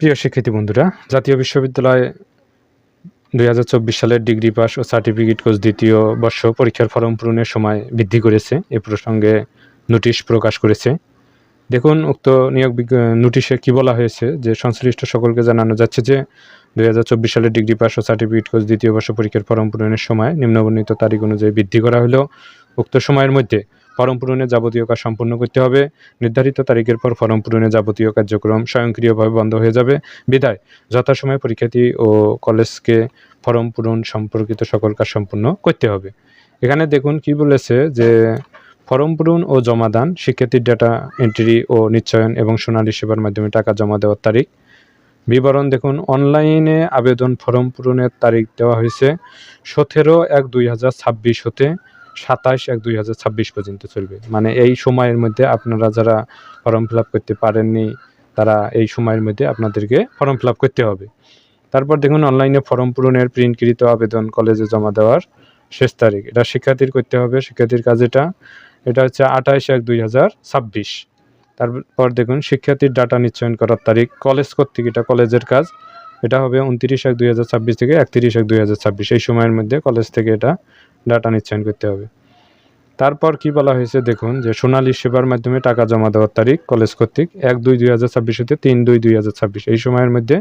প্রিয় শিক্ষার্থী বন্ধুরা, জাতীয় বিশ্ববিদ্যালয় 2024 সালের ডিগ্রি পাস ও সার্টিফিকেট কোর্স দ্বিতীয় বর্ষ পরীক্ষার ফরম পূরণের সময় বৃদ্ধি করেছে। এ প্রসঙ্গে নোটিশ প্রকাশ করেছে। দেখুন, উক্ত নিয়োগ নোটিশে কি বলা হয়েছে যে সংশ্লিষ্ট সকলকে জানানো যাচ্ছে যে 2024 সালের ডিগ্রি পাস ও সার্টিফিকেট কোর্স দ্বিতীয় বর্ষ পরীক্ষার ফরম পূরণের সময় নিম্নবর্ণিত তারিখ অনুযায়ী বৃদ্ধি করা হলেও উক্ত সময়ের মধ্যে ফরম পূরণের যাবতীয় কাজ সম্পন্ন করতে হবে। নির্ধারিত তারিখের পর ফরম পূরণের যাবতীয় কার্যক্রম স্বয়ংক্রিয়ভাবে বন্ধ হয়ে যাবে। বিধায় যথাসময়ে পরীক্ষার্থী ও কলেজকে ফরম পূরণ সম্পর্কিত সকল কাজ সম্পন্ন করতে হবে। এখানে দেখুন কি বলেছে যে ফরম পূরণ ও জমাদান, শিক্ষার্থীর ডাটা এন্ট্রি ও নিশ্চয়ন এবং সোনালী সেবার মাধ্যমে টাকা জমা দেওয়ার তারিখ। বিবরণ দেখুন, অনলাইনে আবেদন ফরম পূরণের তারিখ দেওয়া হয়েছে 17/1/2026 হতে 27/1/2026 পর্যন্ত চলবে। মানে এই সময়ের মধ্যে আপনারা যারা ফর্ম ফিল আপ করতে পারেননি তারা এই সময়ের মধ্যে আপনাদেরকে ফর্ম ফিল আপ করতে হবে। তারপর দেখুন, অনলাইনে ফর্ম পূরণের প্রিন্টকৃত আবেদন কলেজে জমা দেওয়ার শেষ তারিখ। এটা শিক্ষার্থীর করতে হবে, শিক্ষার্থীর কাজ এটা হচ্ছে 28/1/2026। তারপর দেখুন, শিক্ষার্থীর ডাটা নিশ্চয়ন করার তারিখ কলেজ কর্তৃক, এটা কলেজের কাজ। এটা হবে 29/1/2026 থেকে 31/1/2026। এই সময়ের মধ্যে কলেজ থেকে এটা ডাটা নিশ্চয়ন করতে হবে। তারপর কি বলা হয়েছে দেখুন, যে সোনালী সেবার মাধ্যমে টাকা জমা দেওয়ার তারিখ কলেজ কর্তৃক 1/2/2026 হতে 3/2/2026। এই সময়ের মধ্যে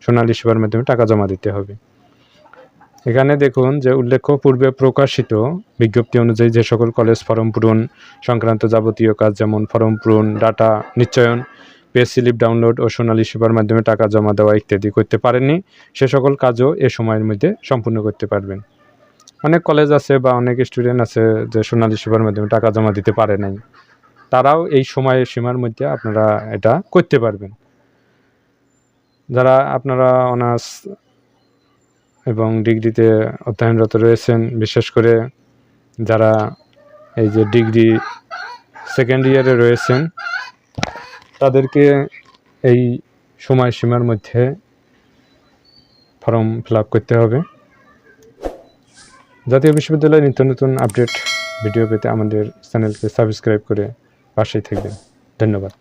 সোনালী সেবার মাধ্যমে টাকা জমা দিতে হবে। এখানে দেখুন যে উল্লেখ্য পূর্বে প্রকাশিত বিজ্ঞপ্তি অনুযায়ী যে সকল কলেজ ফরম পূরণ সংক্রান্ত যাবতীয় কাজ যেমন ফরম পূরণ, ডাটা নিশ্চয়ন, পে স্লিপ ডাউনলোড ও সোনালী সেবার মাধ্যমে টাকা জমা দেওয়া ইত্যাদি করতে পারেননি, সে সকল কাজও এ সময়ের মধ্যে সম্পূর্ণ করতে পারবেন। অনেক কলেজ আছে বা অনেক স্টুডেন্ট আছে যে সোনালী সেবার মাধ্যমে টাকা জমা দিতে পারে নাই, তারাও এই সময়ের সীমার মধ্যে আপনারা এটা করতে পারবেন। যারা আপনারা অনার্স এবং ডিগ্রিতে অধ্যয়নরত রয়েছেন, বিশেষ করে যারা এই যে ডিগ্রি সেকেন্ড ইয়ারে রয়েছেন, তাদেরকে এই সময়সীমার মধ্যে ফর্ম ফিল আপ করতে হবে। জাতীয় বিশ্ববিদ্যালয়ের নিত্য নতুন আপডেট ভিডিও পেতে আমাদের চ্যানেলকে সাবস্ক্রাইব করে পাশেই থাকবেন। ধন্যবাদ।